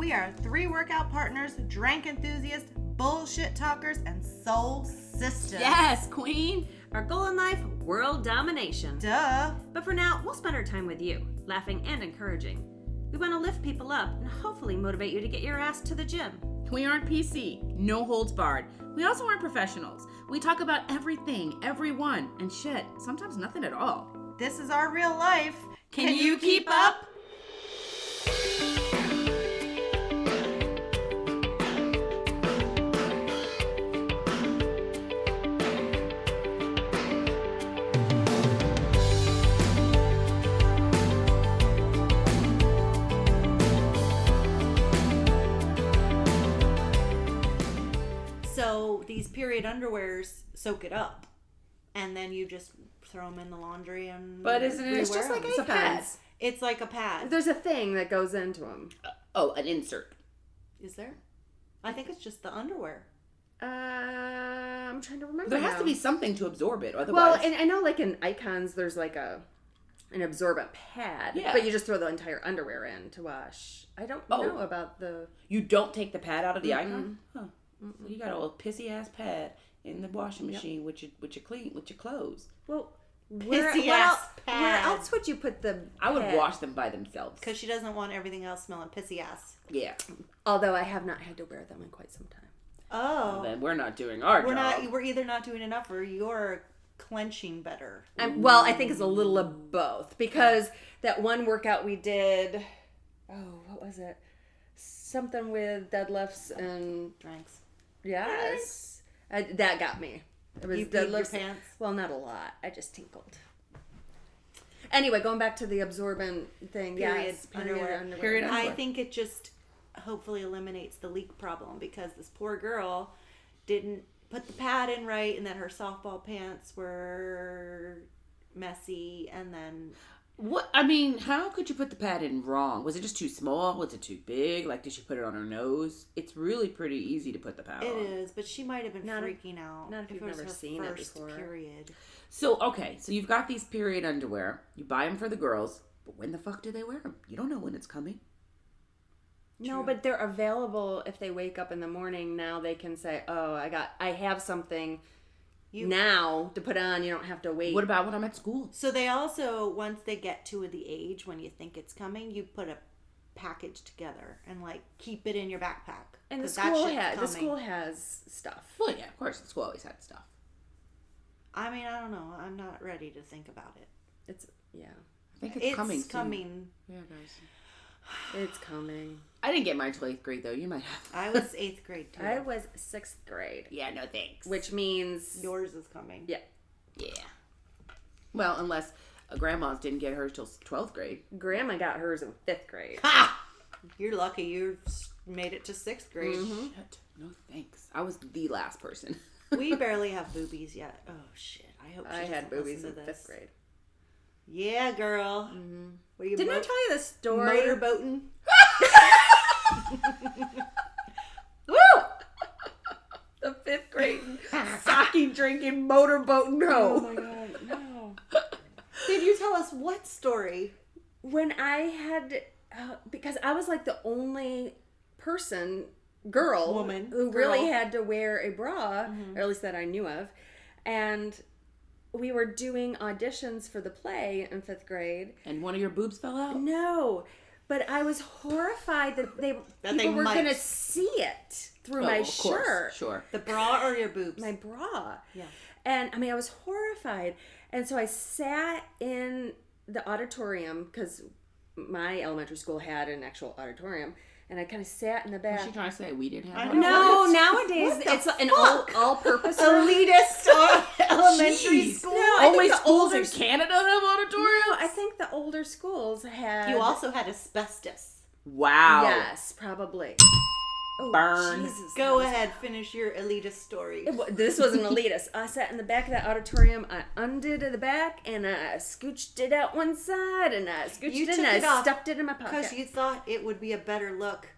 We are 3 workout partners, drank enthusiasts, bullshit talkers, and soul sisters. Yes, queen. Our goal in life, world domination. Duh. But for now, we'll spend our time with you, laughing and encouraging. We want to lift people up and hopefully motivate you to get your ass to the gym. We aren't PC, no holds barred. We also aren't professionals. We talk about everything, everyone, and shit, sometimes nothing at all. This is our real life. Can you keep up? So these period underwears soak it up, and then you just throw them in the laundry and But isn't it? It's just like It's a pad. pads. It's like a pad. There's a thing that goes into them. Oh, an insert. Is there? I think it's just the underwear. I'm trying to remember. There has now. to be something to absorb it, otherwise. Well, and I know like in Icons, there's like an absorbent pad, Yeah. but you just throw the entire underwear in to wash. I don't know about the... You don't take the pad out of the icon? Huh. So you got a little pissy ass pad in the washing machine with your clothes. Well, Pissy where ass where pad. else would you put the I would pad? wash them by themselves. Because she doesn't want everything else smelling pissy ass. Yeah. Although I have not had to wear them in quite some time. Oh. Then we're not doing our job. We're either not doing enough or you're clenching better. Well, I think it's a little of both because that one workout we did, what was it? Something with deadlifts and Drinks. yes, that got me. It was You peed your deadlifts. pants? Well, not a lot. I just tinkled. Anyway, going back to the absorbent thing. Period Yes, underwear. Period underwear. I think it just hopefully eliminates the leak problem because this poor girl didn't put the pad in right, and then her softball pants were messy, and then What? I mean, how could you put the pad in wrong? Was it just too small? Was it too big? Like, did she put it on her nose? It's really pretty easy to put the pad it on. is. But she might have been Not if- freaking out. not if you've it was never her seen it first before. Period. So, okay, so you've got these period underwear. You buy them for the girls, but when the fuck do they wear them? You don't know when it's coming. No, but they're available if they wake up in the morning. Now they can say, "Oh, I have something now to put on. You don't have to wait." What about when I'm at school? So they also, once they get to the age when you think it's coming, you put a package together and like keep it in your backpack. And the 'Cause that shit's school coming. has stuff. Well, yeah, of course, the school always had stuff. I mean, I don't know. I'm not ready to think about it. It's I think it's coming soon. coming. Yeah, guys. it's coming. I didn't get mine till 8th grade, though. You might have. I was 8th grade too. I was 6th grade, Yeah, no thanks. which means Yours is coming. yeah, Yeah. Well, unless grandma's didn't get hers till 12th grade. Grandma got hers in 5th grade. Ha! You're lucky you made it to 6th grade. Shit. No thanks. I was the last person. We barely have boobies yet. Oh shit! I hope she I had doesn't boobies listen in to 5th this. grade. Yeah, girl. Were you Didn't I tell you the story? motorboating? Woo! The 5th grade sake drinking motorboat. No. Oh my god, no. Did you tell us what story? When I had, because I was like the only woman who really had to wear a bra, or at least that I knew of, and we were doing auditions for the play in 5th grade. And one of your boobs fell out? No, but I was horrified that That people they were might. going to see it through my of course. shirt. Sure. The bra or your boobs? My bra. Yeah. And I mean, I was horrified. And so I sat in the auditorium because my elementary school had an actual auditorium. And I kind of sat in the back. What's she trying to say? We didn't have I one? know. No, nowadays it's an all-purpose room. Elitist elementary Jeez. school. No, I Only think the schools in older- Canada have auditoriums? No, I think the older schools had. You also had asbestos. Wow. Yes, probably. Oh, Burn. Jesus. Go ahead, finish your elitist story. This was an elitist. I sat in the back of that auditorium. I undid the back and I scooched it out one side and I scooched You it took and it I off stuffed it in my pocket. Because you thought it would be a better look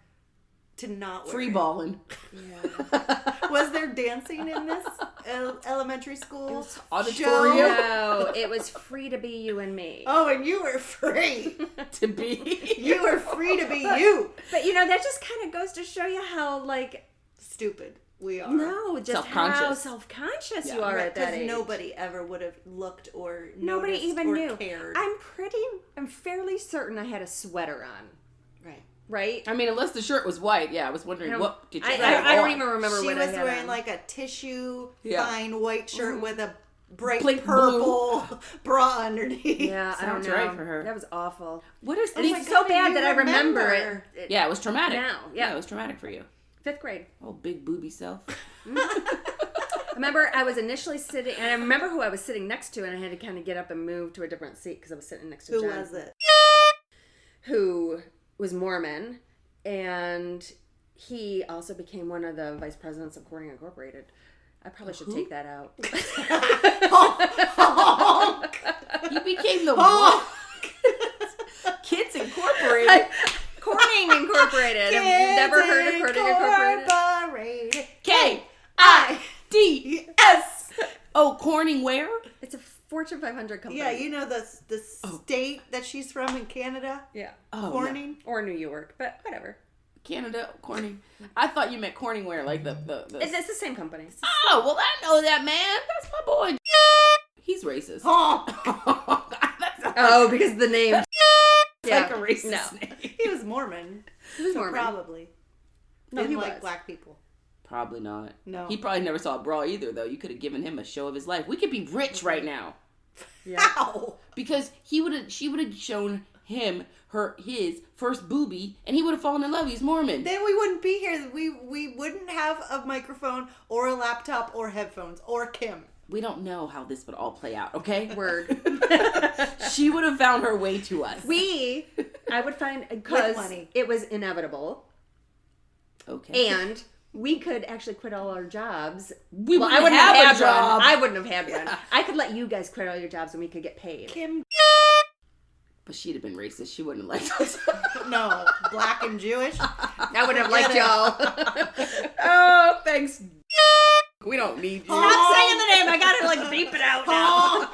to not wear Free it. balling. Yeah. Was there dancing in this? elementary school auditorium. show. No, it was Free to Be You and Me. Oh, and you were free. To be. You were free to be you. But you know, that just kind of goes to show you how, like, Stupid we are. no, just Self-conscious. how self-conscious Yeah. you are at that Because age. nobody ever would have looked or Nobody noticed even or knew. cared. I'm fairly certain I had a sweater on, Right. right? I mean, unless the shirt was white. Yeah, I was wondering what did you I have don't on? even remember She what was I had wearing on. like a tissue Yeah. fine white shirt with a bright Blake purple bra underneath. Yeah, I don't Sounds know. right for her. That was awful. What is And this? it's so bad you that I remember remember. it. Yeah, it was traumatic. Now, yeah. It was traumatic for you. 5th grade. Oh, big booby self. I remember I was initially sitting, and I remember who I was sitting next to, and I had to kind of get up and move to a different seat because I was sitting next to Who Jen, was it? who was Mormon, and he also became one of the vice presidents of Corning Incorporated. I probably should take that out. You became the one. Kids Incorporated. Corning Incorporated. I've never heard of Corning Incorporated. K-I-D-S. Oh, Corning where? It's a Fortune 500 company. Yeah, you know the state that she's from in Canada? Yeah. Oh, no. Corning? Or New York, but whatever. Canada, Corning. I thought you meant Corningware, like the... It's the same company. Oh, well, I know that man. That's my boy. He's racist. That's Oh, because the name. like a racist No. name. He was Mormon. He was So Mormon. probably. No, Didn't he like was. black people. Probably not. No. He probably never saw a bra either, though. You could have given him a show of his life. We could be rich right now. Yeah. How? Because she would have shown him his first booby, and he would have fallen in love. He's Mormon. Then we wouldn't be here. We wouldn't have a microphone or a laptop or headphones or Kim. We don't know how this would all play out, okay? Word. She would have found her way to us. I would find, because money. it was inevitable, Okay. and we could actually quit all our jobs. We Well, wouldn't I wouldn't have have a job. one. I wouldn't have had one. I could let you guys quit all your jobs and we could get paid. Kim? But she'd have been racist. She wouldn't have liked us. No. Black and Jewish? I would have liked y'all. Oh, thanks. We don't need you. Stop saying the name. I gotta like beep it out now.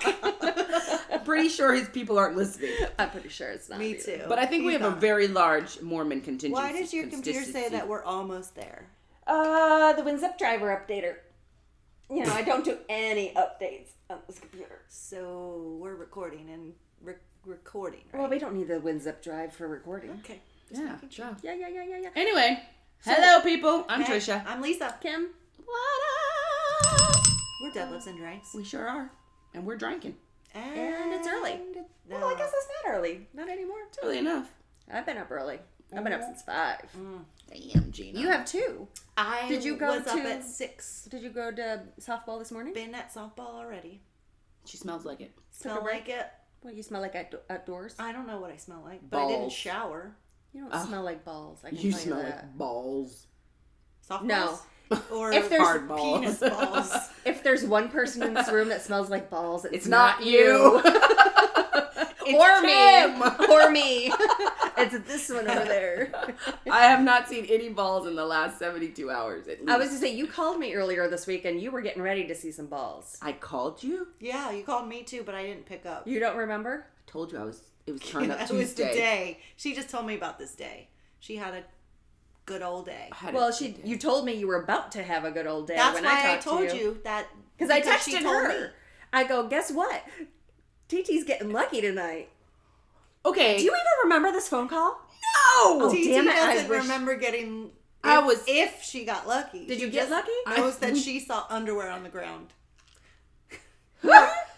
I'm pretty sure his people aren't listening. I'm pretty sure it's not. Me either. too. But I think we He's have a not. very large Mormon contingent. Why does your computer say that we're almost there? The WinZip driver updater. You know, I don't do any updates on this computer. So we're recording and recording, right? Well, we don't need the WinZip drive for recording. Okay. Yeah. Yeah. Anyway, hello people. I'm Hey, Trisha. I'm Lisa. Kim? What up? We're Deadlifts and Drinks. We sure are, and we're drinking. And it's early. No. Well, I guess it's not early. Not anymore. It's early enough. I've been up early. I've been up since 5. Damn, Gina. You have 2. I Did you go was up to- at 6. Did you go to softball this morning? Been at softball already. She smells like it. Smell a break? like it. What, you smell like outdoors? I don't know what I smell like, but I didn't Balls. shower. You don't smell like balls. I can You tell smell you that. like balls. Softballs? No. Or If there's hard balls. penis balls. If there's one person in this room that smells like balls, it's not you. Or Kim. me. Or me. It's this one over there. I have not seen any balls in the last 72 hours. At least. I was to say, you called me earlier this week and you were getting ready to see some balls. I called you. Yeah, you called me too, but I didn't pick up. You don't remember? I told you it was turned up It Tuesday. was the day. She just told me about this day. She had a good old day. I had Well, it- you told me you were about to have a good old day That's when why I talked told to you that. Because I she texted told her. me. I go, guess what? TT's getting lucky tonight. Okay. Do you even remember this phone call? No. TT damn it, I doesn't wish- remember getting. If she got lucky. Did She you get just lucky? Knows that she saw underwear on the ground.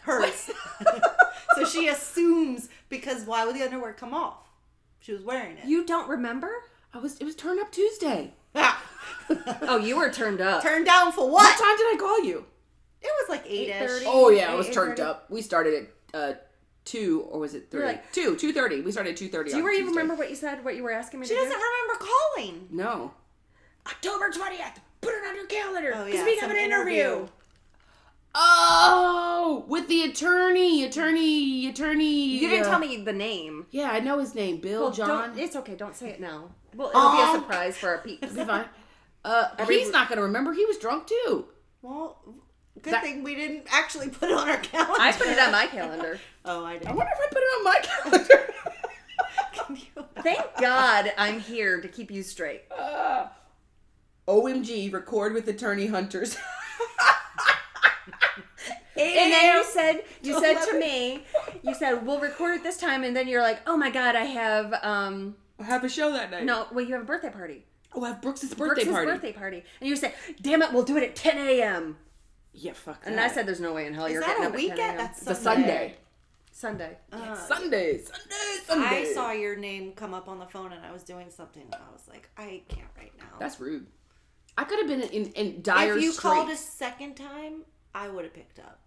Hers. So she assumes, because why would the underwear come off? She was wearing it. You don't remember? It was turned up Tuesday. Oh, you were turned up. Turned down for What what? time did I call you? It was like 8-ish. 8:30. Oh yeah, I was 8:30. turned up. We started at 2 or was it 3? You're like- 2:30. We started at 2:30. Do you even remember what you said, what you were asking me She to doesn't do? remember calling. No. October 20th. Put it on your calendar. Oh, Because yeah, we have some an interview. Oh, with the attorney. You You didn't tell me the name. Yeah, I know his name. Bill, Well, John. It's okay. Don't say it now. Well, it'll be a surprise for our peeps. Be fine. He's not gonna remember. He was drunk too. Well, Good thing we didn't actually put it on our calendar. I put it on my calendar. Oh, I I didn't. wonder if I put it on my calendar. Thank God I'm here to keep you straight. OMG, record with attorney hunters. And then you said to me, you said, we'll record it this time, and then you're like, oh my God, I have, I have a show that night. no, well, you have a birthday party. Oh, I have Brooks' birthday party. And you said, damn it, we'll do it at 10 a.m. Yeah, fuck that. And I said, there's no way in hell Is you're that getting a up at 10 weekend? a.m. That's It's a Sunday. Sunday. Sunday. I saw your name come up on the phone and I was doing something and I was like, I can't right now. That's rude. I could have been in dire If you straits. called a second time, I would have picked up.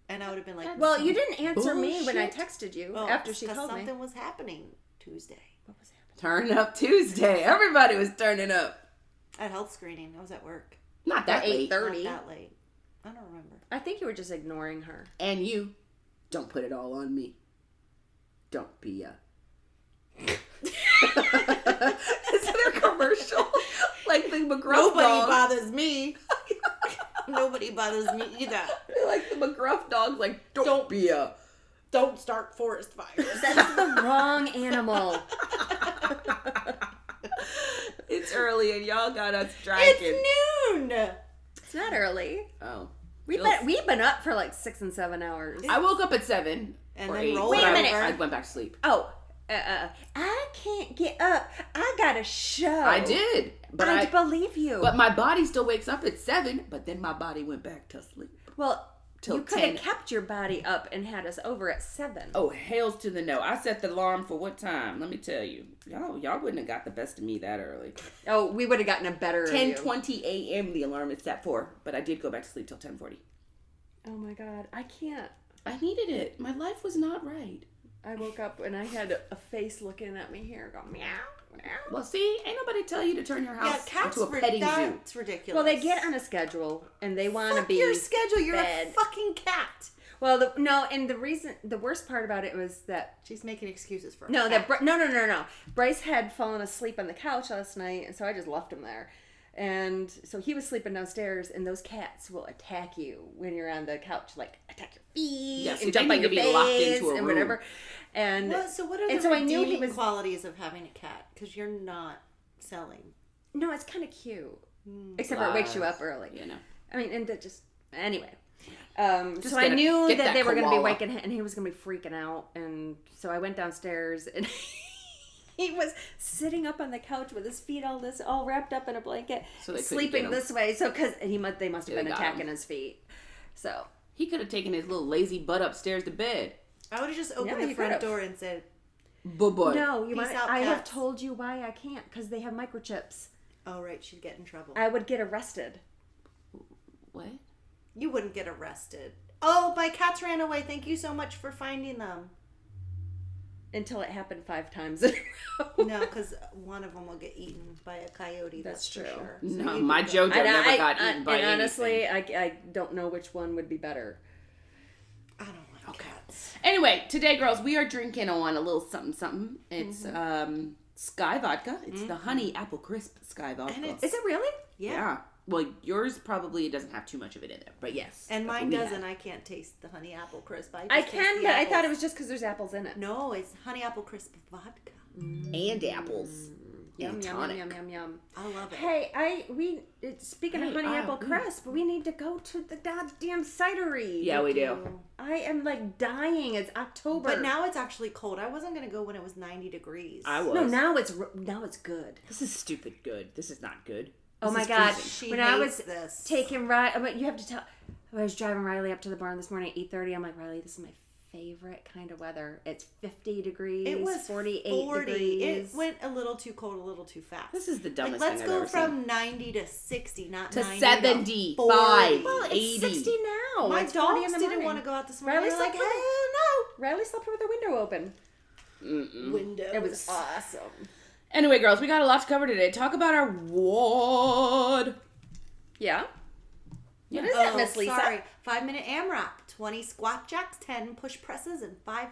And I would have been like, Well, you didn't answer me when I Bullshit. texted you well, after she 'cause told me. something was happening Tuesday. What was happening? Turn up Tuesday. Everybody was turning up. At health screening. I was at work. Not that At late. 8:30. Not that late. I don't remember. I think you were just ignoring her. And you, don't put it all on me. Don't be a... Is there a commercial? Like the McGruff Nobody dog. bothers me. Nobody bothers me either. Like the McGruff dog, like, don't be a... Don't start forest fires. That's the wrong animal. It's early and y'all got us drinking. It's noon. It's not early. Oh. We've been up for like 6 and 7 hours. I woke up at 7. And or then 8, rolled Wait a minute. I went back to sleep. Oh, I can't get up. I got a show. I did. But I believe you. But my body still wakes up at 7, but then my body went back to sleep. Well, Till you could 10. have kept your body up and had us over at 7. Oh, hails to the no. I set the alarm for what time? Let me tell you. Y'all wouldn't have got the best of me that early. Oh, we would have gotten a better 10:20 a.m. the alarm is set for, but I did go back to sleep till 10:40. Oh my God, I can't. I needed it. My life was not right. I woke up and I had a face looking at me here going meow, meow. Well, see, ain't nobody tell you to turn your Yeah, house cats into a petting zoo. that's ridiculous. Well, they get on a schedule and they want to Fuck be your schedule. You're fed. a fucking cat. Well, the worst part about it was that She's making excuses for no, her that cat. no. Bryce had fallen asleep on the couch last night, and so I just left him there. And so he was sleeping downstairs, and those cats will attack you when you're on the couch, like attack your feet Yes, and they jump need on your to be locked face into a and room. whatever. And What are and the so I knew he redeeming was qualities of having a cat? Because you're not selling. no, it's kind of cute, except for it wakes you Lies. up early. You know. I mean, and that just anyway. Just So I knew get that they were going to be koala. waking him, and he was going to be freaking out. And so I went downstairs, and he was sitting up on the couch with his feet all wrapped up in a blanket, So they couldn't sleeping get him. this way. So because they must have Yeah, they been got attacking him. his feet. So He could have taken his little lazy butt upstairs to bed. I would have just opened Yeah, the you front could've. door and said, Boy. no, you Peace want? out, I have cats. told you why I can't because they have microchips. oh, right, she'd get in trouble. I would get arrested. What? You wouldn't get arrested. Oh, my cats ran away. Thank you so much for finding them. Until it happened 5 times in a row. No, because one of them will get eaten by a coyote. That's for true. sure. No, you'd my be JoJo good. never got eaten by and honestly, anything. I don't know which one would be better. I don't like cats. Anyway, today, girls, we are drinking on a little something. It's Sky vodka. It's the honey apple crisp Sky vodka. And it's- Is it really? Yeah. Well, yours probably doesn't have too much of it in there, but yes. And that's mine what we doesn't. have. I can't taste the honey apple crisp. I just taste can, the but I thought it apples. was just because there's apples in it. No, it's honey apple crisp vodka. And apples. Yum, And yum, tonic. yum, yum, yum. I love it. Hey, speaking of Hey, honey I apple agree. crisp, we need to go to the goddamn cidery. Yeah, we do. I am like dying. It's October. But now it's actually cold. I wasn't gonna go when it was 90 degrees. I was. no, now it's good. This is stupid good. This is not good. Oh This my is God. freezing. She When I hates was this. taking Riley, but you have to tell. I was driving Riley up to the barn this morning at 8:30. I'm like, Riley, this is my favorite kind of weather. It's 50 degrees. It was 48 40. degrees. It went a little too cold, a little too fast. This is the like, dumbest let's thing I've go ever from seen. 90 to 60, not To 90 75. 40. Well, it's 80. 60 now. My It's 40 in dogs the didn't morning. want to go out this morning. Riley They were like, slept with hell Riley slept with the window open. Mm-mm. no. Windows. It was awesome. Anyway, girls, we got a lot to cover today. Talk about our ward. Yeah. Yeah. What is that, Miss Lisa? Sorry. 5-minute AMRAP, 20 squat jacks, 10 push presses, and 5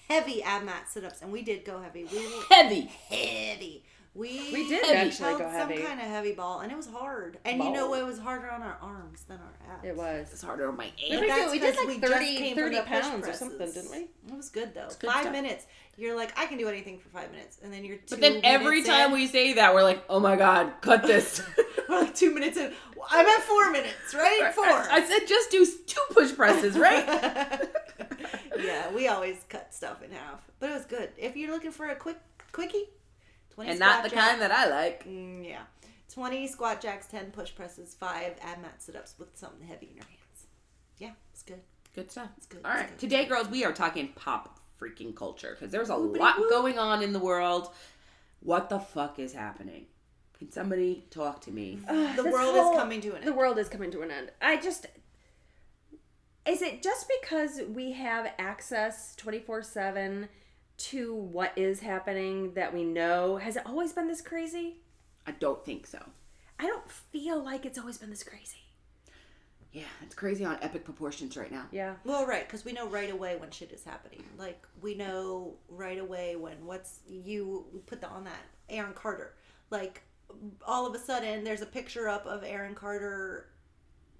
heavy ab mat sit-ups. And we did go heavy. We were Heavy. heavy. We did Heavy. actually held go heavy. some kind of heavy ball, and it was hard. And you know what? It was harder on our arms than our abs. It was. It's harder on my What aunt. did That's we did 'cause like just 30 came from the push pounds or presses. something, didn't we? It was good though. good 5 stuff. minutes. You're like, I can do anything for 5 minutes, and then you're. But then every time we say that, we're like, oh my God, cut this. we're like 2 minutes in. I'm at 4 minutes, right? 4. I said just do 2 push presses, right? Yeah, we always cut stuff in half, but it was good. If you're looking for a quickie, 20 And squat not the jacks. kind that I like. Yeah, 20 squat jacks, 10 push presses, 5 ab mat sit-ups with something heavy in your hands. Yeah, it's good. Good stuff. It's good. All It's right. good. Today, girls, we are talking pop freaking culture because there's a Whoopity lot whoop. going on in the world. What the fuck is happening? Can somebody talk to me? The world is coming to an end. The world is coming to an end. Is it just because we have access 24/7 to what is happening that we know? Has it always been this crazy? I don't think so. I don't feel like it's always been this crazy. Yeah, it's crazy on epic proportions right now. Yeah. Well, right, because we know right away when shit is happening. Like, we know right away when you put on that Aaron Carter. Like, all of a sudden, there's a picture up of Aaron Carter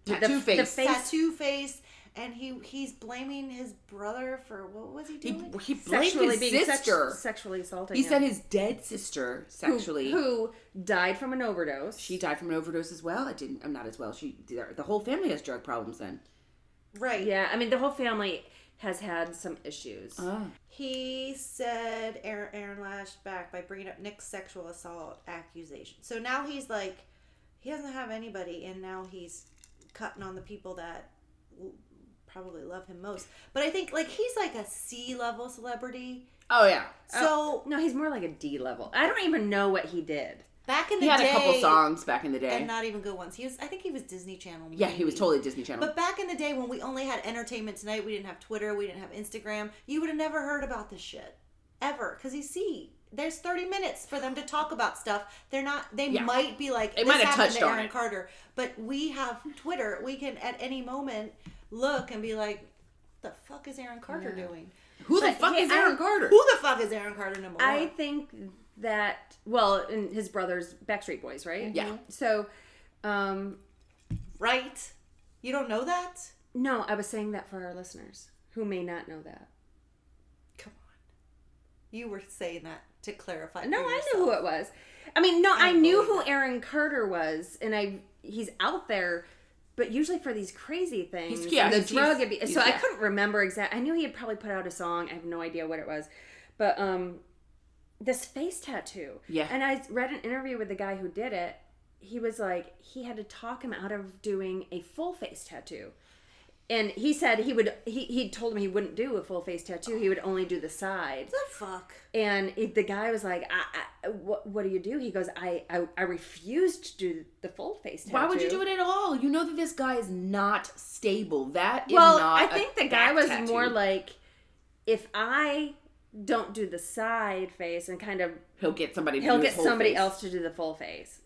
Tattoo face. tattoo face, and he's blaming his brother for what was he doing? He blamed his sister. Sexually assaulting He him. said his dead sister sexually. Who died from an overdose. She died from an overdose as well. I'm not as well. The whole family has drug problems then. Right. Yeah, I mean, the whole family has had some issues. Oh. He said Aaron lashed back by bringing up Nick's sexual assault accusation. So now he's like, he doesn't have anybody, and now he's cutting on the people that probably love him most. But I think, like, he's like a C-level celebrity. Oh, yeah. So No, he's more like a D level. I don't even know what he did. back in the He had day, a couple songs back in the day. and not even good ones. I think he was Disney Channel. Yeah, he was maybe. totally Disney Channel. But back in the day when we only had Entertainment Tonight, we didn't have Twitter, we didn't have Instagram, you would have never heard about this shit. Ever. Because you see, there's 30 minutes for them to talk about stuff. They might be like, They this might have happened touched to on Aaron it. Carter. But we have Twitter. We can, at any moment, look and be like, the fuck is Aaron Carter doing? Who the But fuck is I- Aaron Carter? Who the fuck is Aaron Carter, number one? I think that, well, and his brother's Backstreet Boys, right? Yeah. So, Right? You don't know that? no, I was saying that for our listeners who may not know that. Come on. You were saying that to clarify. No, for I yourself. knew who it was. I mean, no, I don't knew believe who that. Aaron Carter was, and he's out there, but usually for these crazy things, Yeah, the he's- drug he's- abuse. he's- So I yeah. couldn't remember exactly. I knew he had probably put out a song. I have no idea what it was, but this face tattoo. Yeah. And I read an interview with the guy who did it. He was like, he had to talk him out of doing a full face tattoo. And he said he told him he wouldn't do a full face tattoo. He would only do the side. The fuck? And the guy was like, what do you do? He goes, I refused to do the full face tattoo. Why would you do it at all? You know that this guy is not stable. That is Well, not I think the guy back was tattoo. more like, if I don't do the side face and kind of, He'll get somebody to he'll do his get whole somebody face. else to do the full face.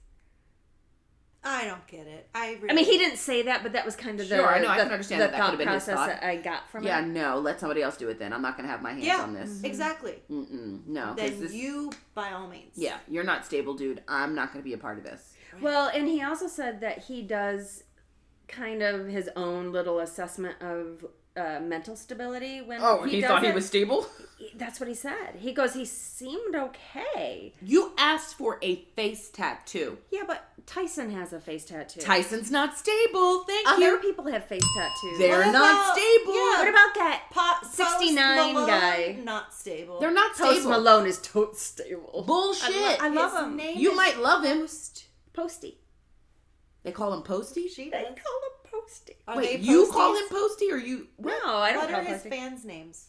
I don't get it. I I mean, he didn't say that, but that was kind of the, Sure, I know, I the, can understand the that could thought have been his process thought. that I got from Yeah, it. no, let somebody else do it then. I'm not going to have my hands Yeah, on this. exactly. Mm-mm, no. 'cause Then this, you, by all means. Yeah, you're not stable, dude. I'm not going to be a part of this. Well, and he also said that he does kind of his own little assessment of mental stability when he does it. stable? That's what he said. He goes, he seemed okay. You asked for a face tattoo. Yeah, but Tyson has a face tattoo. Tyson's not stable. Thank Other you. people have face tattoos. They're What not about- stable. yeah. What about that Post 69 Malone, guy? Not stable. They're not Post stable. Malone is totes stable. Bullshit. I love His him. name You is might love him. Posty. They call him Posty? She They does. call him Posty. Are Wait, they you posties? call him Posty or you... No, I don't What call are him his Posty. fans' names?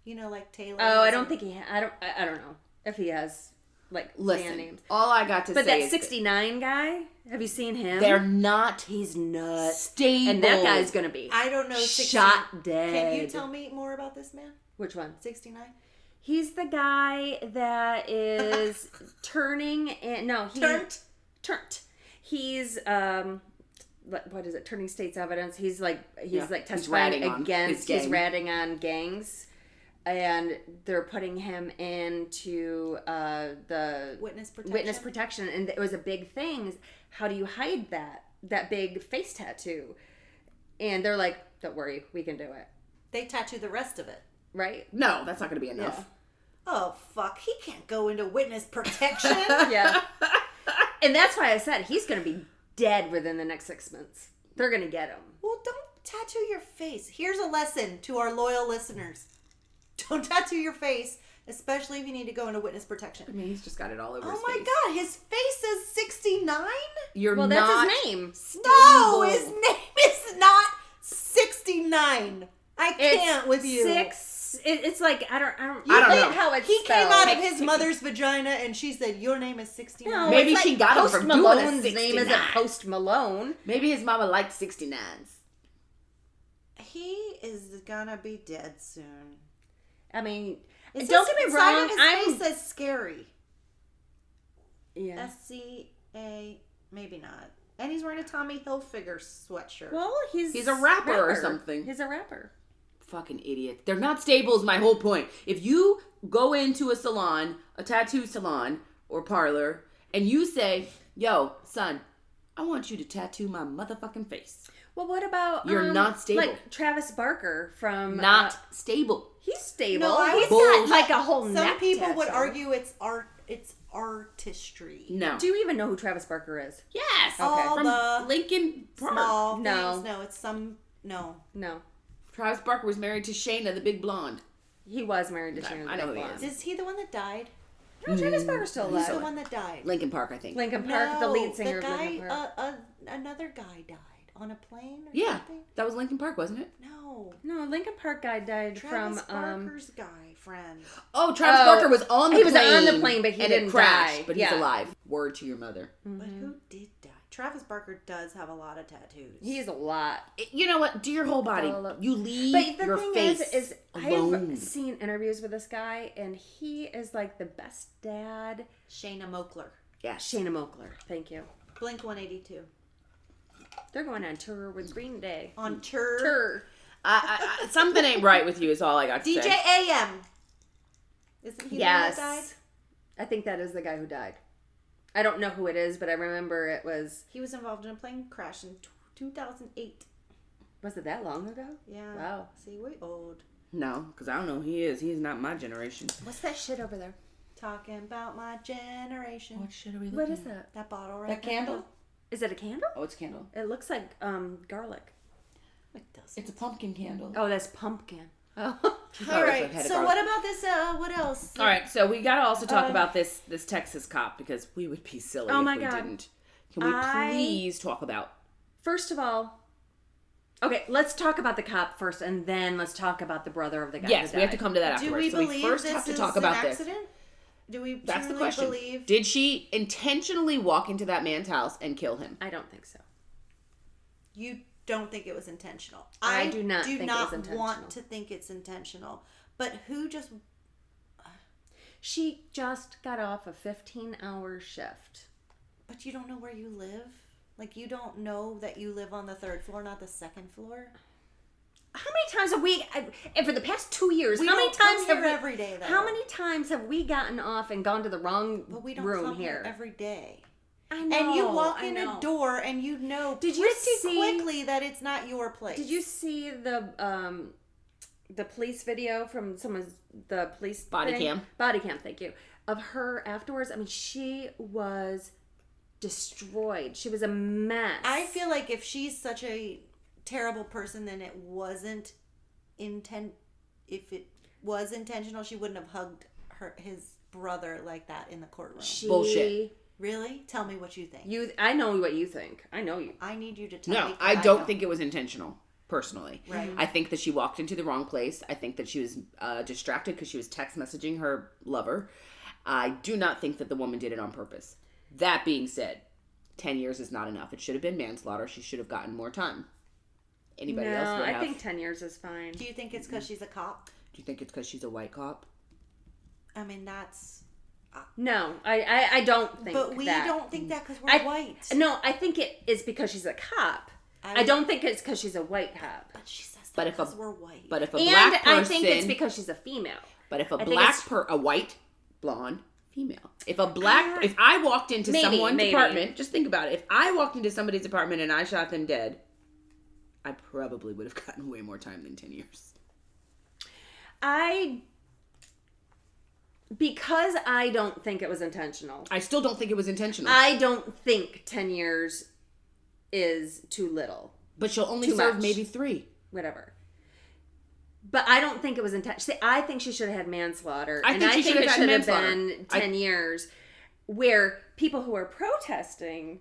You know, like Taylor. Oh, I has don't a- think I don't know if he has like Listen, fan names. all I got to But say that is 69 guy, have you seen him? they're not He's nuts. stable. And that guy's gonna be I don't know. 69. shot dead. Can you tell me more about this man? Which one? 69. He's the guy that is turning in, no, he turned. He's what is it? Turning state's evidence. He's like Yeah, he's testifying ratting on his against. He's gang. ratting on gangs. and they're putting him into the Witness protection. and it was a big thing. How do you hide that big face tattoo? And they're like, don't worry, we can do it. They tattoo the rest of it. Right? No, that's not going to be enough. Yeah. Oh, fuck. He can't go into witness protection. Yeah. And that's why I said he's going to be dead within the next 6 months. They're going to get him. Well, don't tattoo your face. Here's a lesson to our loyal listeners. Don't tattoo your face, especially if you need to go into witness protection. I mean, he's just got it all over his Oh my face. God, his face says 69? You're Well, not that's his name. No, his name is not 69. I can't with you. It's like, I don't I don't get know. how it's He came spelled. out of his mother's vagina and she said, your name is 69. No, Maybe it's she like got him Post from doing a Malone's 69. name isn't Post Malone. Maybe his mama liked 69s. He is gonna be dead soon. I mean, Is don't this get me inside wrong. of his I'm face says scary. yeah. SCA, maybe not. And he's wearing a Tommy Hilfiger sweatshirt. Well, he's a rapper or something. He's a rapper. Fucking idiot. They're not stable is my whole point. If you go into a salon, a tattoo salon or parlor, and you say, yo, son, I want you to tattoo my motherfucking face. Well, what about You're not stable. Like Travis Barker from Not stable. he's stable. No, I He's was- got like a whole Some neck people would tattoo. argue it's art. It's artistry. No. Do you even know who Travis Barker is? Yes. All From the Lincoln Park. Small No. things. No, it's some. No. No, Travis Barker was married to Shayna, the big blonde. he was married to Shannon. I know who he is. Is he the one that died? No, Travis Barker's still Who's the alive. one that died? Lincoln Park, I think. Lincoln Park, the lead singer the of guy, Lincoln Park. another guy died on a plane or Yeah. something? That was Lincoln Park, wasn't it? No. No, Lincoln Park guy died Travis from Barker's guy friend. Oh, Travis Barker was on the he plane. was on the plane, but he and didn't it crashed, die. but he's Yeah. alive. Word to your mother. But who did die? Travis Barker does have a lot of tattoos. He's a lot. You know what? Do your whole body. All up. You leave But the your thing face is alone. I've seen interviews with this guy, and he is like the best dad. Shayna Mokler. Yes. Shayna Mokler, thank you. Blink 182. They're going on tour with Green Day. On tour. Tour. Something ain't right with you is all I got to DJ say. AM. Isn't he the one Yes. that died? I think that is the guy who died. I don't know who it is, but I remember it was... He was involved in a plane crash in 2008. Was it that long ago? Yeah. Wow. See, we old. No, because I don't know who he is. He's not my generation. What's that shit over there? Talking about my generation. What shit are we looking What is at? that? That bottle right That there. candle? Is it a candle? Oh, it's a candle. It looks like garlic. It doesn't. It's a pumpkin candle. Oh, that's pumpkin. Oh. All right. So what about this? What else? All right, so we got to also talk about this Texas cop because we would be silly Oh if my we God. didn't. Can we please talk about? First of all, okay, let's talk about the cop first, and then let's talk about the brother of the guy. Yes, who we have to died. come to that Do afterwards. we so believe we first this have to is talk an about this. accident? Do we That's the truly question. believe? Did she intentionally walk into that man's house and kill him? I don't think so. You don't think it was intentional? I do not think it was not intentional. want to think it's intentional. But who just? She just got off a 15-hour shift. But you don't know where you live. Like you don't know that you live on the 3rd floor, not the 2nd floor. How many times have we, and for the past 2 years, We how many don't come times have here we, every day, though. how many times have we gotten off and gone to the wrong But we don't room come here? every day. I know. And you walk I in know. a door and you know Did you pretty see- quickly that it's not your place. Did you see the police video from the police Body thing? cam. Body cam, thank you. Of her afterwards. I mean, she was destroyed. She was a mess. I feel like if she's such a terrible person, then it wasn't if it was intentional, she wouldn't have hugged his brother like that in the courtroom. Bullshit. Really? Tell me what you think. I know what you think. I know you. I need you to tell me. No, 'cause I don't think it was intentional. Personally, Right. I think that she walked into the wrong place. I think that she was distracted because she was text messaging her lover. I do not think that the woman did it on purpose. That being said, 10 years is not enough. It should have been manslaughter. She should have gotten more time. Anybody else No, would I have? think 10 years is fine. Do you think it's because she's a cop? Do you think it's because she's a white cop? I mean, that's. No, I don't think But we that. don't think that because we're I- white. No, I think it is because she's a cop. I don't think it's because she's a white cop. But she says that But if Because we're white. But if a And black person, I think it's because she's a female. But if I think a white, blonde, female. If I walked into someone's apartment, just think about it. If I walked into somebody's apartment and I shot them dead, I probably would have gotten way more time than 10 years. Because I don't think it was intentional. I still don't think it was intentional. I don't think 10 years is too little. But she'll only Too serve much. maybe 3. Whatever. But I don't think it was intentional. See, I think she should have had manslaughter. I think she should have had manslaughter. Been 10 years. Where people who are protesting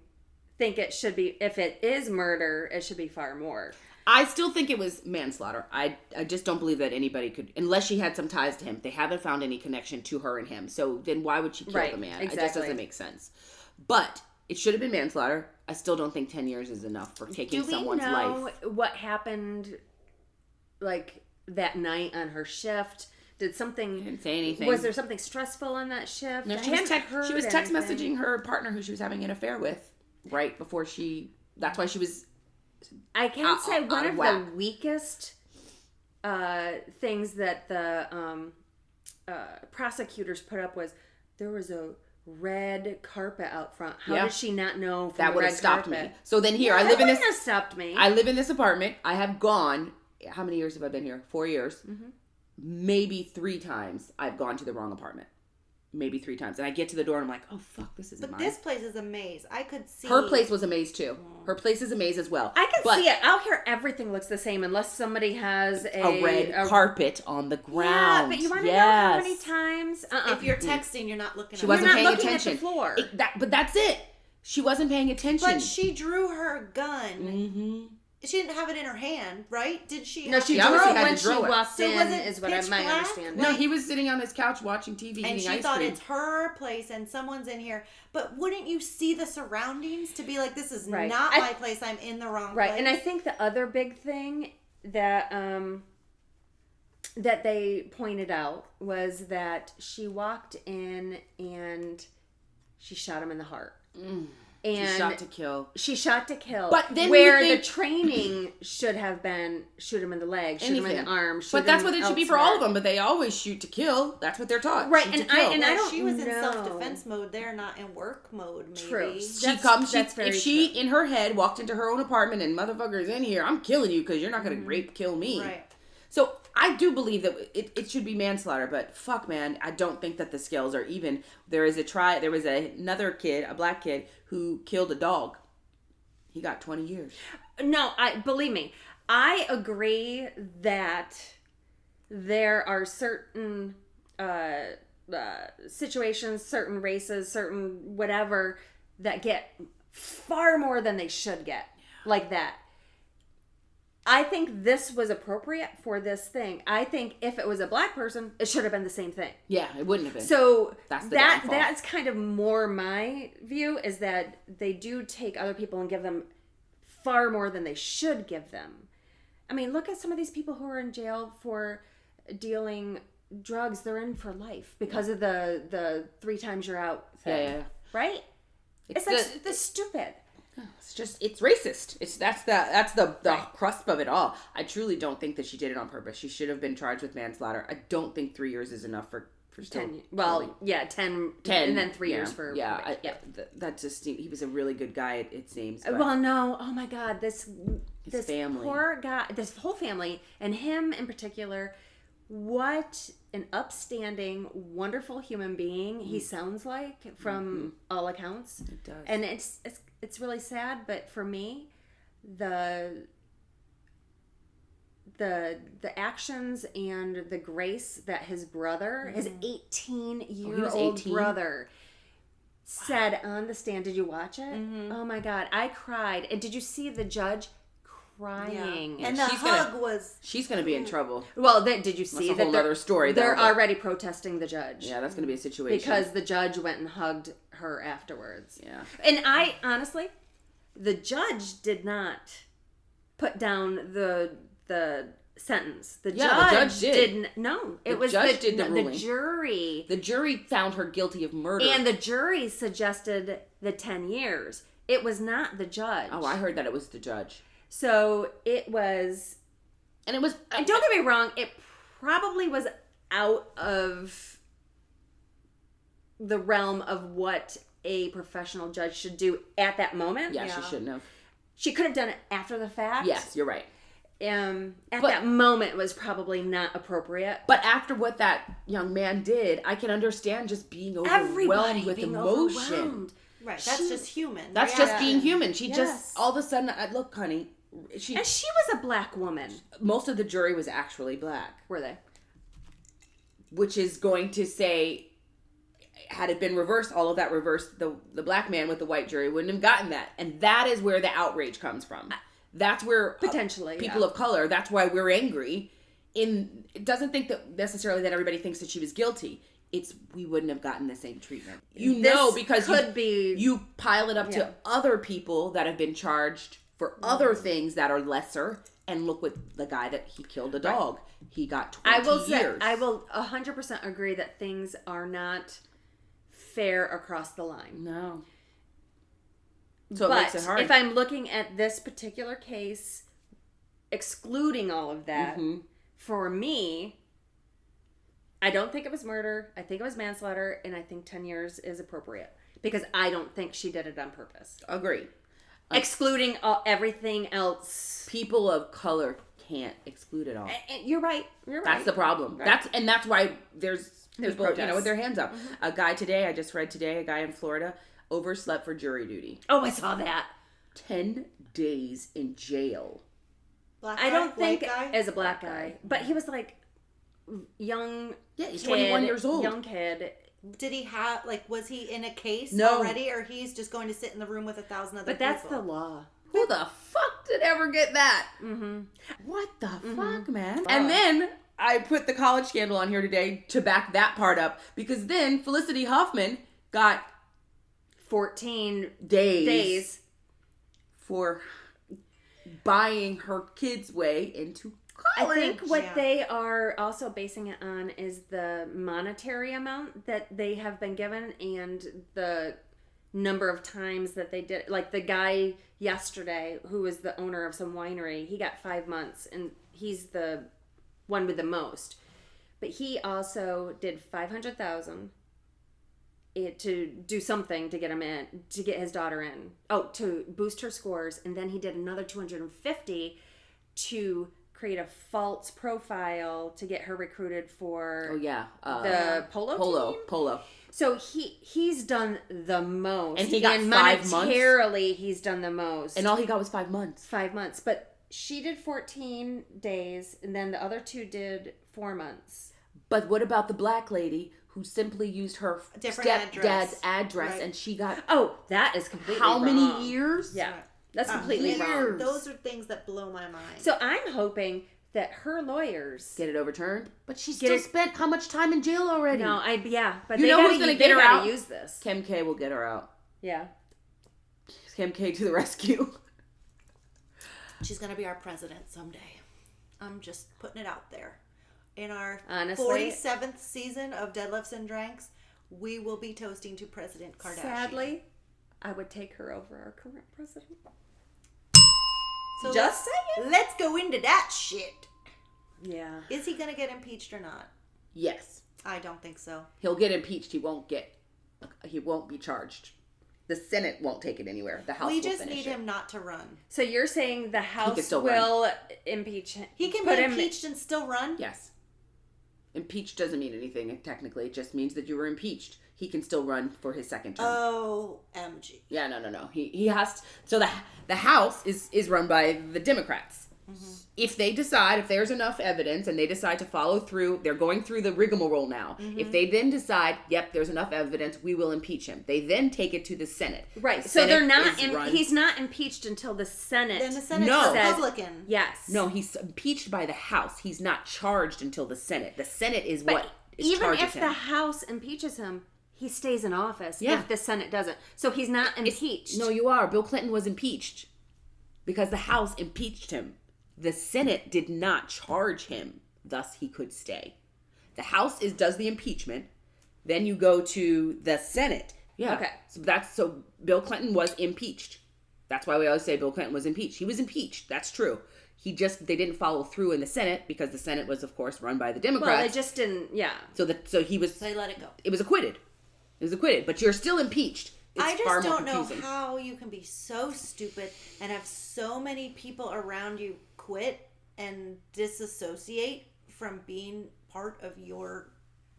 think it should be, if it is murder, it should be far more. I still think it was manslaughter. I just don't believe that anybody could, unless she had some ties to him. They haven't found any connection to her and him. So then why would she kill the man? Exactly. It just doesn't make sense. But it should have been manslaughter. I still don't think 10 years is enough for taking someone's life. Do we know what happened, like, that night on her shift? Did something... I didn't say anything. Was there something stressful on that shift? No, she was text messaging her partner who she was having an affair with right before she... That's why she was... I can say one of whack. the weakest things that the prosecutors put up was there was a red carpet out front. How did she not know from that the would red have stopped carpet? me? So then here, Yeah, I live in this... That wouldn't have stopped me. I live in this apartment. I have gone... How many years have I been here? 4 years. Mm-hmm. Maybe 3 times I've gone to the wrong apartment. Maybe 3 times. And I get to the door and I'm like, oh, fuck, this isn't But mine. this place is a maze. I could see. Her place was a maze, too. Her place is a maze as well. I can see it. Out here, everything looks the same unless somebody has a red carpet on the ground. Yeah, but you want to know how many times? If you're texting, you're not looking. She at wasn't You're paying not looking attention. at the floor. But that's it. She wasn't paying attention. But she drew her gun. Mm-hmm. She didn't have it in her hand, right? Did she? No, she She drew obviously it had when to she draw it. walked So in, was it is what pitch my black? understanding. No, he was sitting on his couch watching TV, And eating she ice thought cream. it's her place and someone's in here. But wouldn't you see the surroundings to be like, this is Right. not my place. I'm in the wrong Right, place. and I think the other big thing that that they pointed out was that she walked in and she shot him in the heart. And She shot to kill. She shot to kill. But then where you the training should have been shoot him in the leg, shoot him in Anything. the arm. But that's what it should be for all of them. But they always shoot to kill. That's what they're taught. Right, Shoot to and kill. I don't she was in know. self-defense mode there, not in work mode, maybe. True. If she in her head walked into her own apartment and motherfucker's in here, I'm killing you because you're not going to kill me. Right. So I do believe that it should be manslaughter, but fuck, man, I don't think that the scales are even. There was another kid, a black kid, who killed a dog. He got 20 years. No, believe me, I agree that there are certain situations, certain races, certain whatever that get far more than they should get, like that. I think this was appropriate for this thing. I think if it was a black person, it should have been the same thing. Yeah, it wouldn't have been. So downfall. that's kind of more my view, is that they do take other people and give them far more than they should give them. I mean, look at some of these people who are in jail for dealing drugs. They're in for life because of the 3 times you're out thing. Yeah. Right? It's like this stupid. It's racist. That's the crust of it all. I truly don't think that she did it on purpose. She should have been charged with manslaughter. I don't think 3 years is enough for 10. Well, yeah, 10, and then 3 years for that just he was a really good guy. It seems. Well, no. Oh my God, this family, poor guy, this whole family, and him in particular. What an upstanding, wonderful human being he sounds like from all accounts. It does, and it's really sad. But for me, the actions and the grace that his brother, his 18-year-old brother, said on the stand. Did you watch it? Mm-hmm. Oh my God, I cried. And did you see the judge crying? Yeah. And the hug was... She's going to be in trouble. Well, did you see that's a whole other story? They're already protesting the judge. Yeah, that's going to be a situation. Because the judge went and hugged her afterwards. Yeah. And I, honestly, the judge did not put down the sentence. The judge didn't. No, it was the judge did the ruling. The jury found her guilty of murder, and the jury suggested the 10 years. It was not the judge. Oh, I heard that it was the judge. So it was, And it was... And don't get me wrong, it probably was out of the realm of what a professional judge should do at that moment. Yeah, she shouldn't have. She could have done it after the fact. Yes, you're right. At that moment, it was probably not appropriate. But after what that young man did, I can understand just being overwhelmed with emotion. Overwhelmed. Right, that's just human. That's just being human. She just, all of a sudden, look, honey. And she was a black woman. Most of the jury was actually black. Were they? Which is going to say, had it been reversed, all of that reversed, the black man with the white jury wouldn't have gotten that. And that is where the outrage comes from. That's where potentially people of color, that's why we're angry. It doesn't think that necessarily that everybody thinks that she was guilty. It's we wouldn't have gotten the same treatment. Because you pile it up to other people that have been charged for other things that are lesser. And look what the guy that he killed a dog. Right. He got 20 years. I will 100% agree that things are not fair across the line. No. So it makes it hard. If I'm looking at this particular case, excluding all of that, for me, I don't think it was murder. I think it was manslaughter, and I think 10 years is appropriate. Because I don't think she did it on purpose. Agree. Excluding everything else. People of color can't exclude it all. You're right. That's the problem. Right. That's why there's people, protests. with their hands up. A guy today, I just read today, a guy in Florida overslept for jury duty. Oh, I saw that. 10 days in jail. I don't think as a black guy, but he was like young. Yeah, he's 21 years old. Young kid. Did he have, was he in a case already, or he's just going to sit in the room with 1,000 other people? But that's the law. Who the fuck did ever get that? What the fuck, man? And then I put the college scandal on here today to back that part up, because then Felicity Huffman got 14 days for buying her kid's way into college. I think what they are also basing it on is the monetary amount that they have been given and the number of times that they did. Like the guy yesterday who was the owner of some winery, he got 5 months and he's the one with the most. But he also did $500,000 to do something to get him in, to get his daughter in. Oh, to boost her scores, and then he did another $250 to create a false profile to get her recruited for the polo. So he's done the most, and he got 5 months. Monetarily, he's done the most, and all he got was 5 months. 5 months, but she did 14 days, and then the other two did 4 months. But what about the black lady who simply used her stepdad's address, right, and she got... Oh, that is completely wrong. How many years? Yeah, that's completely wrong. Those are things that blow my mind. So I'm hoping that her lawyers... get it overturned? But she still spent how much time in jail already? No, but you know who's going to get her out? Use this. Kim K will get her out. Yeah. Kim K to the rescue. She's going to be our president someday. I'm just putting it out there. In our Honestly, 47th season of Deadlifts and Drinks, we will be toasting to President Kardashian. Sadly, I would take her over our current president. So just saying. Let's go into that shit. Yeah. Is he going to get impeached or not? Yes. I don't think so. He'll get impeached. He won't be charged. The Senate won't take it anywhere. The House will finish it. We just need him not to run. So you're saying the House will impeach him? He can be impeached and still run? Yes. Impeached doesn't mean anything, technically. It just means that you were impeached. He can still run for his second term. OMG. Yeah, no. He has to... So the House is run by the Democrats. Mm-hmm. If they decide, if there's enough evidence and they decide to follow through, they're going through the rigmarole now. Mm-hmm. If they then decide, yep, there's enough evidence, we will impeach him. They then take it to the Senate. Right. So they're not... he's not impeached until the Senate... Then the Senate is Republican. Yes. No, he's impeached by the House. He's not charged until the Senate. The Senate is what is even charges if him. The House impeaches him, he stays in office if the Senate doesn't. So he's not impeached. No, you are. Bill Clinton was impeached because the House impeached him. The Senate did not charge him, thus he could stay. The House does the impeachment, then you go to the Senate. Yeah. Okay. So Bill Clinton was impeached. That's why we always say Bill Clinton was impeached. He was impeached. That's true. They didn't follow through in the Senate because the Senate was, of course, run by the Democrats. Well, they just didn't, yeah. So they let it go. It was acquitted. But you're still impeached. It's I far just more don't know confusing. how you can be so stupid and have so many people around you quit and disassociate from being part of your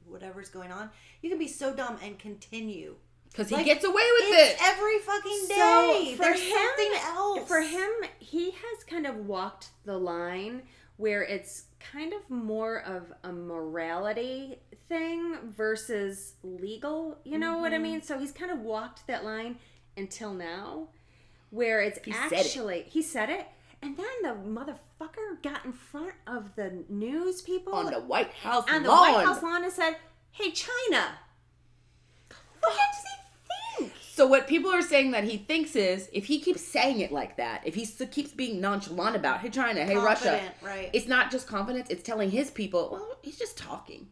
whatever's going on. You can be so dumb and continue. Because he gets away with it. Every fucking day. So There's something else. For him, he has kind of walked the line where it's kind of more of a morality thing versus legal. You know what I mean? So he's kind of walked that line until now, where it's he said it. And then the motherfucker got in front of the news people on the White House lawn. On the White House lawn and said, "Hey, China, what does he think?" So what people are saying that he thinks is, if he keeps saying it like that, if he keeps being nonchalant about, hey, China, hey, Russia, right. It's not just confidence, it's telling his people, well, he's just talking.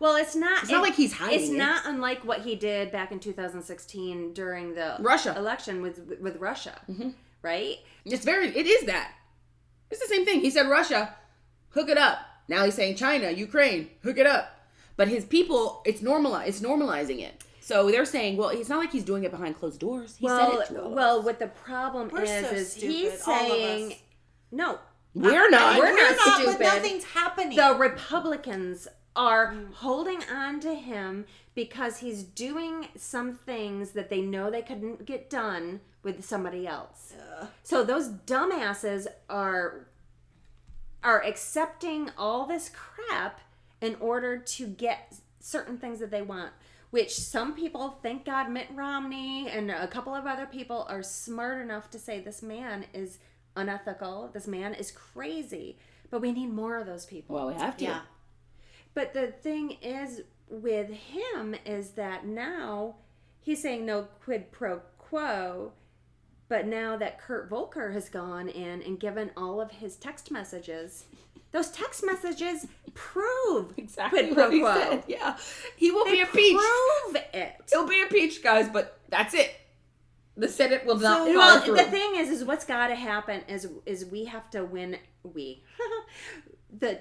Well, it's not like he's hiding It's not unlike what he did back in 2016 during the Russia election with Russia, right? It is that. It's the same thing. He said Russia, hook it up. Now he's saying China, Ukraine, hook it up. But his people, it's normalizing it. So they're saying, well, it's not like he's doing it behind closed doors. He said it to us. Well, what the problem We're so is stupid, he's saying, no, we're not. We're not stupid. But nothing's happening. The Republicans are holding on to him because he's doing some things that they know they couldn't get done with somebody else. So those dumbasses are accepting all this crap in order to get certain things that they want, which some people, thank God, Mitt Romney and a couple of other people are smart enough to say this man is unethical, this man is crazy, but we need more of those people. Well, we have to. Yeah. But the thing is with him is that now he's saying no quid pro quo, but now that Kurt Volker has gone in and given all of his text messages, those text messages prove exactly quid pro what he quo. said. Yeah, he will be impeached. Prove it. He'll be impeached, guys. But that's it. The Senate will not follow Well, through. the thing is what's got to happen is we have to win. The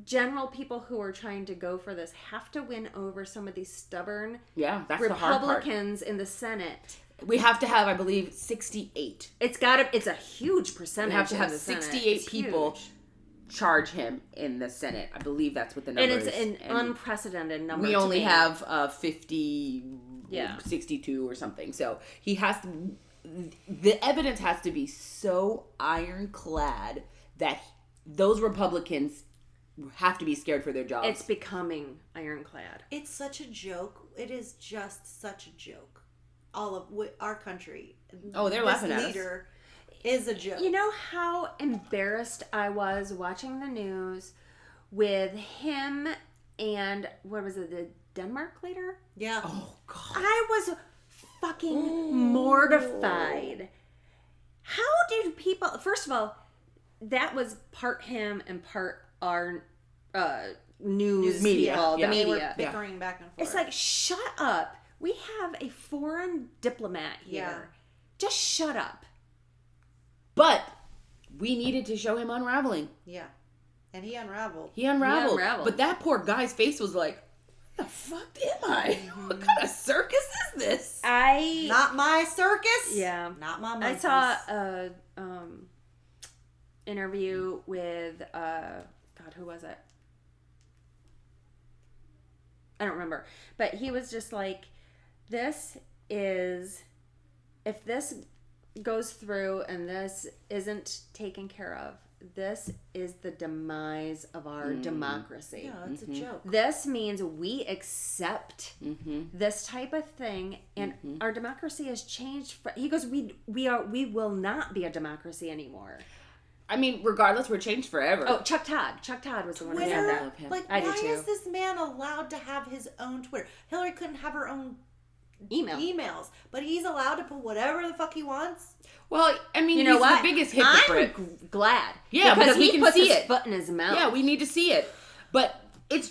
general people who are trying to go for this have to win over some of these stubborn that's the hard part. Republicans in the Senate. We have to have, I believe, 68. It's a huge percentage. We have to have in the Senate. 68 people huge. charge him in the Senate. I believe that's what the number And is. it's an unprecedented number. We only have 50, 62 or something. So he has to, the evidence has to be so ironclad that those Republicans have to be scared for their jobs. It's becoming ironclad. It's such a joke. It is just such a joke. All of our country. Oh, they're laughing at us. This leader is a joke. You know how embarrassed I was watching the news with him and, what was it, the Denmark leader? Yeah. Oh, God. I was fucking mortified. How did people... First of all, that was part him and part our news media. people, Yeah. the They were media. bickering back and forth. It's like, shut up. We have a foreign diplomat here. Yeah. Just shut up. But we needed to show him unraveling. Yeah. And he unraveled. He unraveled. unraveled. But that poor guy's face was like, what the fuck am I? What kind of circus is this? Not my circus. Yeah. Not my I monkeys. saw a interview with God, who was it? I don't remember. But he was just like, this is, if this goes through and this isn't taken care of, this is the demise of our democracy. Yeah, it's a joke. This means we accept this type of thing, and our democracy has changed. He goes, we will not be a democracy anymore. I mean, regardless, we're changed forever. Oh, Chuck Todd. Chuck Todd was the one who said Twitter, that. like, I do why too. is this man allowed to have his own Twitter? Hillary couldn't have her own emails, but he's allowed to put whatever the fuck he wants. Well, I mean, You know he's what? the biggest hypocrite. I'm glad. Yeah, because we he can puts see his it. foot in his mouth. Yeah, we need to see it. But he's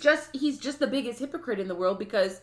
just the biggest hypocrite in the world because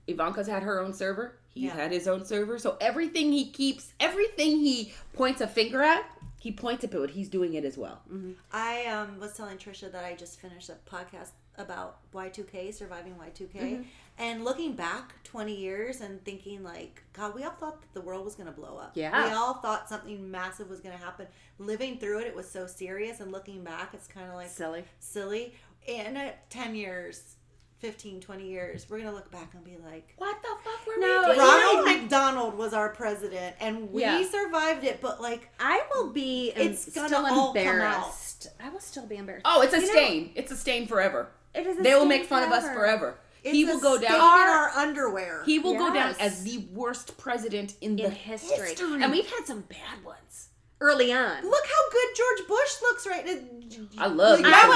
Ivanka's had her own server. He's had his own server. So everything he points a finger at, He points at it, but he's doing it as well. Mm-hmm. I was telling Trisha that I just finished a podcast about Y2K, surviving Y2K, Mm-hmm. and looking back 20 years and thinking like, God, we all thought that the world was going to blow up. Yeah. We all thought something massive was going to happen. Living through it, it was so serious, and looking back, it's kind of like silly. And at 10 years, 15, 20 years, we're going to look back and be like, What the fuck were No, we doing? Ronald McDonald was our president, and we Yeah. survived it, but like, I will be It's gonna still all come embarrassed. I will still be embarrassed. Oh, it's a You know, stain. It's a stain forever. It is. They will make fun of us forever. He will go stain down. in our underwear. He will go down Yes. as the worst president in the history. history. And we've had some bad ones early on. Look how good George Bush looks right now. I love you. I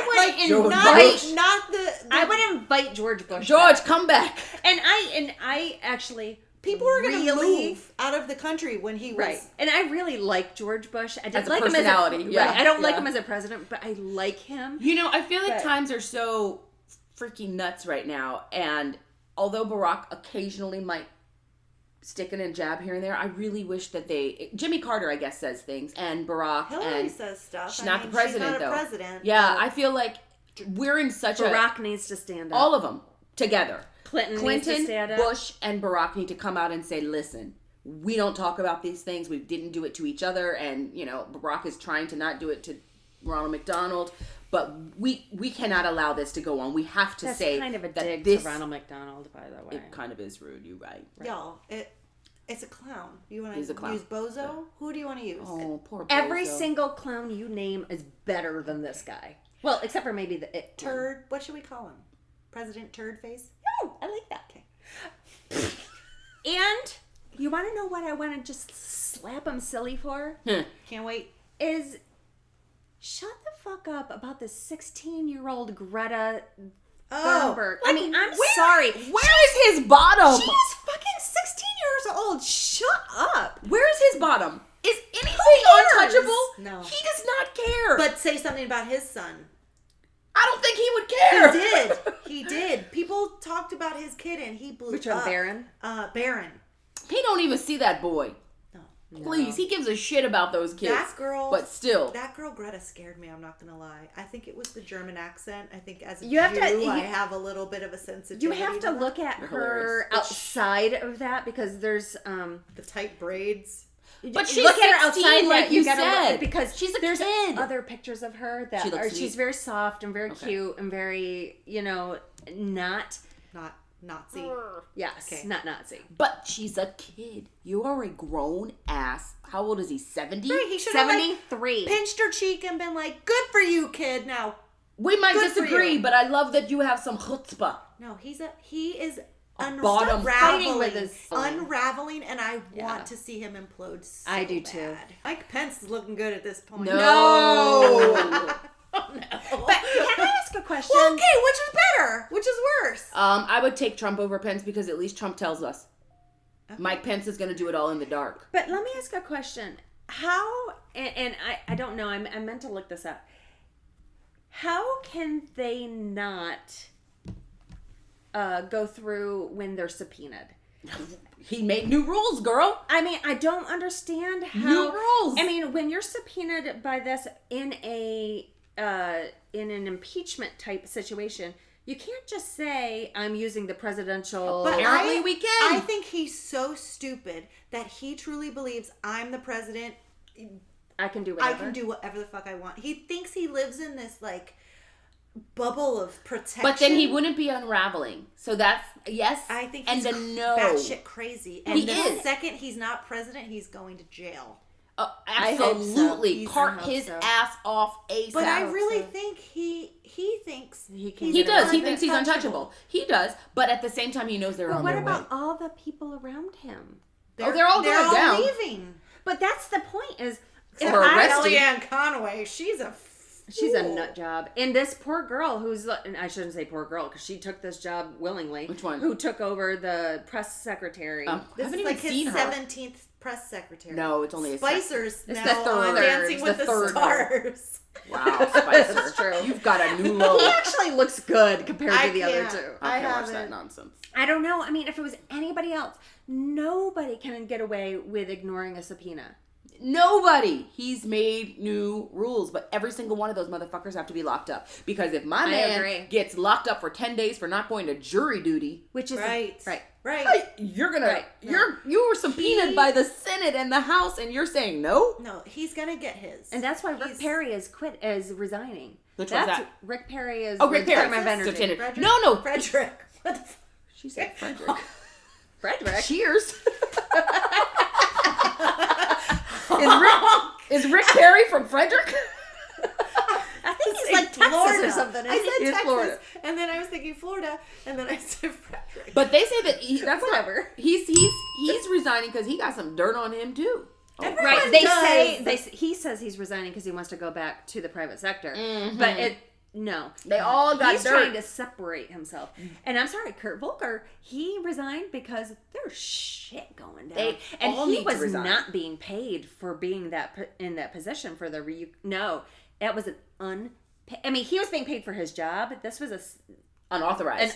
would Like, George not, Bush. not the I would invite George Bush. George, back. come back. And I actually people were going to really move out of the country when he was. right. And I really like George Bush. I didn't As a like personality, him as yeah, right. I don't like yeah. him as a president, but I like him. You know, I feel like But- times are so freaking nuts right now. And although Barack occasionally might stick in a jab here and there, I really wish that Jimmy Carter, I guess, says things. And Barack Hillary and says stuff. she's I not mean, the president, she's not though. a president. Yeah, but I feel like we're in such Barack needs to stand up. all of them together. Clinton needs to stand up. Bush, and Barack need to come out and say, listen, we don't talk about these things. We didn't do it to each other. And, you know, Barack is trying to not do it to Ronald McDonald. But we cannot allow this to go on. We have to That's say kind of a that dig this to Ronald McDonald, by the way. It kind of is rude. You're right. Y'all, it's a clown. You want He's to a clown. use Bozo? Who do you want to use? Oh, poor Every Bozo. single clown you name is better than this guy. Well, except for maybe the it Turd. What should we call him? President Turd Face? Oh, I like that. Okay. And you want to know what I want to just slap him silly for? Can't wait. Is shut the fuck up about this 16-year-old Greta Thunberg. I mean, I'm sorry. Where is his bottom? She is fucking 16 years old. Shut up. Where is his bottom? Is anything cares? untouchable? No. He does not care. But say something about his son. I don't think he would care. He did. He did. People talked about his kid and he blew Which up. one, Barron? Barron. He don't even see that boy. No. Please, he gives a shit about those kids. That girl. But still. That girl Greta scared me. I'm not gonna lie. I think it was the German accent. I think as a You have to- Jew, you- I have a little bit of a sensitivity. You have to that. look at You're her hilarious. outside of that because there's the tight braids. But she's look at her 16, outside like that you gotta said. look, because She's a there's kid. other pictures of her that She looks are sweet. she's very soft and very Okay. cute and very not Not Nazi. yes Okay. not Nazi. But she's a kid. You are a grown ass. How old is he? 70? Right, he should have like 73. pinched her cheek and been like, "Good for you, kid." Now, We might Good for disagree, you. but I love that you have some chutzpah. no, he is bottom fighting with his- unraveling, and I Yeah. want to see him implode. So I do bad. too. Mike Pence is looking good at this point. No. But can I ask a question? Well, okay, which is better? Which is worse? I would take Trump over Pence because at least Trump tells us. Okay. Mike Pence is going to do it all in the dark. But let me ask a question. How, and I don't know, I meant to look this up. How can they not go through when they're subpoenaed? He made new rules, girl. I mean, I don't understand how. New rules. I mean, when you're subpoenaed by this in an impeachment type situation, you can't just say I'm using the presidential. But Apparently we can. I think he's so stupid that he truly believes I'm the president. I can do I whatever. can do whatever the fuck I want. He thinks he lives in this like bubble of protection. But then he wouldn't be unraveling. So that's yes. I think and he's then no. batshit crazy. And He the is. second he's not president, he's going to jail. I hope so. Absolutely, I cart hope his so. ass off ASAP. But I hope really so. think he thinks He can he's He get does. He away thinks he's untouchable. He does. But at the same time, he knows they're But on what their about way. all the people around him? They're all going down. leaving. But that's the point. Is if Or I- arrested. Kellyanne Conway, she's a She's a fool. nut job. And this poor girl and I shouldn't say poor girl because she took this job willingly. Which one? Who took over the press secretary. I This haven't is even like his seen her. 17th press secretary. No, it's only a Spicer's It's now the third. on Dancing It's with the the third. Stars. Wow, Spicer. That's true. You've got a new low. He actually looks good compared I to the other can't. two. I I can't watch that haven't. nonsense. I don't know. I mean, if it was anybody else, nobody can get away with ignoring a subpoena. Nobody. He's made new rules, but every single one of those motherfuckers have to be locked up. Because if my man gets locked up for 10 days for not going to jury duty, which is right, you're gonna you were subpoenaed by the Senate and the House, and you're saying no. No, he's gonna get his, and that's why Rick Perry is resigning. Which one's that? Rick Perry is. Rick Perry. Department of Energy. Frederick? No, Frederick. What the she said Frederick. Frederick. Cheers. Is Rick Perry from Frederick? I think he's like Texas Florida or something. I said Texas, Florida. and then I was thinking Florida, and then I said Frederick. But they say that that's whatever. Not, he's resigning because he got some dirt on him too. Right? He says he's resigning because he wants to go back to the private sector, but they all got he's dirt. Trying to separate himself. And I'm sorry, Kurt Volker, he resigned because there's shit going down, and he was not being paid for being in that position for the that was I mean, he was being paid for his job. This was an unauthorized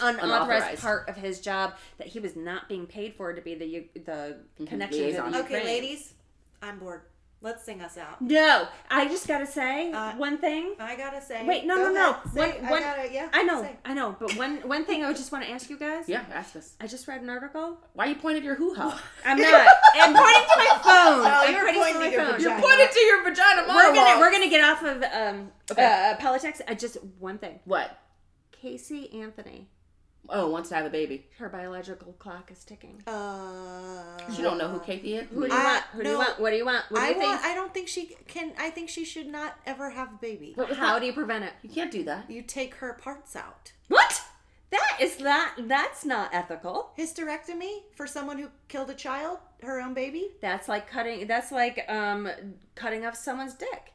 part of his job that he was not being paid for to be the connection to the Ukraine. Okay, ladies, I'm bored. Let's sing us out. No, I just gotta say one thing. I gotta say. Wait, no. I know. But one thing I just want to ask you guys. Yeah, ask us. I just read an article. Why you pointed your hoo-ha? I'm not. I'm pointing to my phone. You're pointing to your vagina. You're pointing to your vagina monologue. We're gonna get off of politics. Just one thing. What? Casey Anthony. Oh, wants to have a baby. Her biological clock is ticking. You don't know who Casey is? Who do you want? Who do you want? What do you want? What do you think? I don't think she can. I think she should not ever have a baby. But how do you prevent it? You can't do that. You take her parts out. What? That's not ethical. Hysterectomy for someone who killed a child, her own baby. That's like cutting off someone's dick.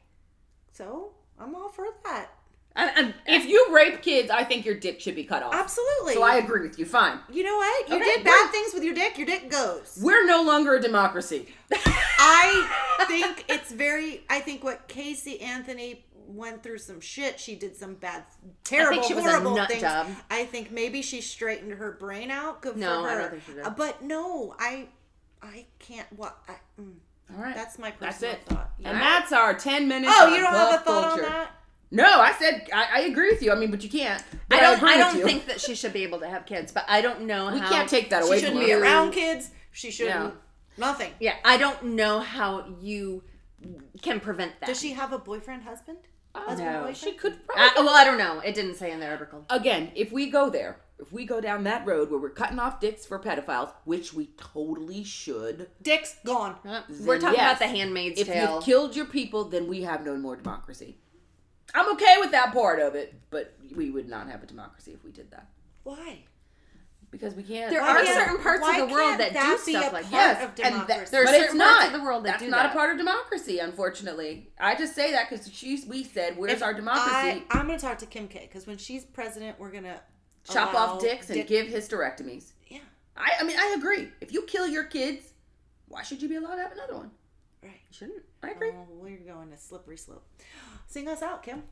So I'm all for that. If you rape kids, I think your dick should be cut off. Absolutely. So I agree with you. Fine. You know what? You did bad things with your dick goes. We're no longer a democracy. I think what Casey Anthony went through some shit. She did some bad, terrible, horrible things. Job. I think maybe she straightened her brain out. Good for her. I don't think she did. But no, I can't. What? All right. That's my personal thought. And that's our 10 minutes. Oh, you don't have a thought on that? No, I said I agree with you. I mean, but you can't. But I don't think that she should be able to have kids, but I don't know how. We can't take that away from her. She shouldn't be around kids. She shouldn't. Nothing. Yeah, I don't know how you can prevent that. Does she have a boyfriend, husband? No, she could. Well, I don't know. It didn't say in the article. Again, if we go down that road where we're cutting off dicks for pedophiles, which we totally should. Dicks gone. We're talking about the Handmaid's Tale. If you've killed your people, then we have no more democracy. I'm okay with that part of it, but we would not have a democracy if we did that. Why? Because we can't. There are certain parts of the world that do stuff like that. Yes, there are certain parts of the world that that's do not that. a part of democracy, unfortunately. I just say that because we said, "Where's our democracy?" I'm going to talk to Kim K because when she's president, we're going to chop off dicks and give hysterectomies. Yeah. I mean, I agree. If you kill your kids, why should you be allowed to have another one? Right. You shouldn't. I agree. Oh, we're going a slippery slope. Sing us out, Kim.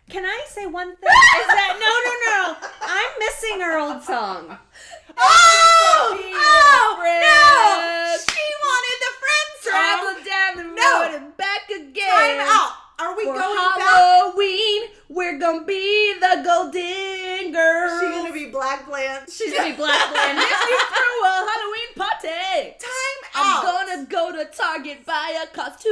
Can I say one thing? Is that no? I'm missing our old song. Oh, no! She wanted the friend song. Travel down the road and back again. Time out. Are we For going Halloween, we're gonna be the Golden Girls. She's gonna be Black Blanche. She's gonna be Black Blanche. If you threw a Halloween party, I'm gonna go to Target, buy a costume.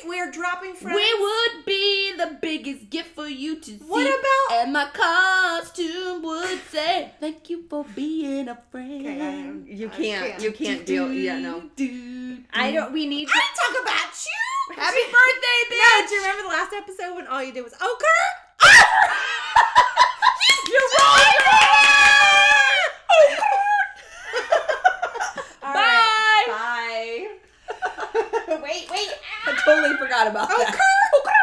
We are dropping friends. We would be the biggest gift for you to see. What about? And my costume would say, "Thank you for being a friend." Okay, You can't deal. Yeah, no. I don't. We need. I didn't talk about you. Happy birthday, bitch! No, do you remember the last episode when all you did was ochre? You're wrong! Bye. Wait. I totally forgot about that. Ochre.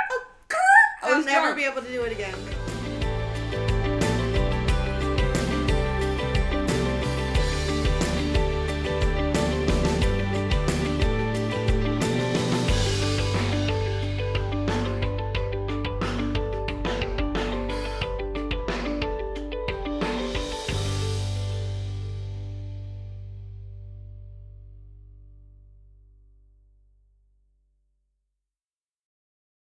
I'll never be able to do it again.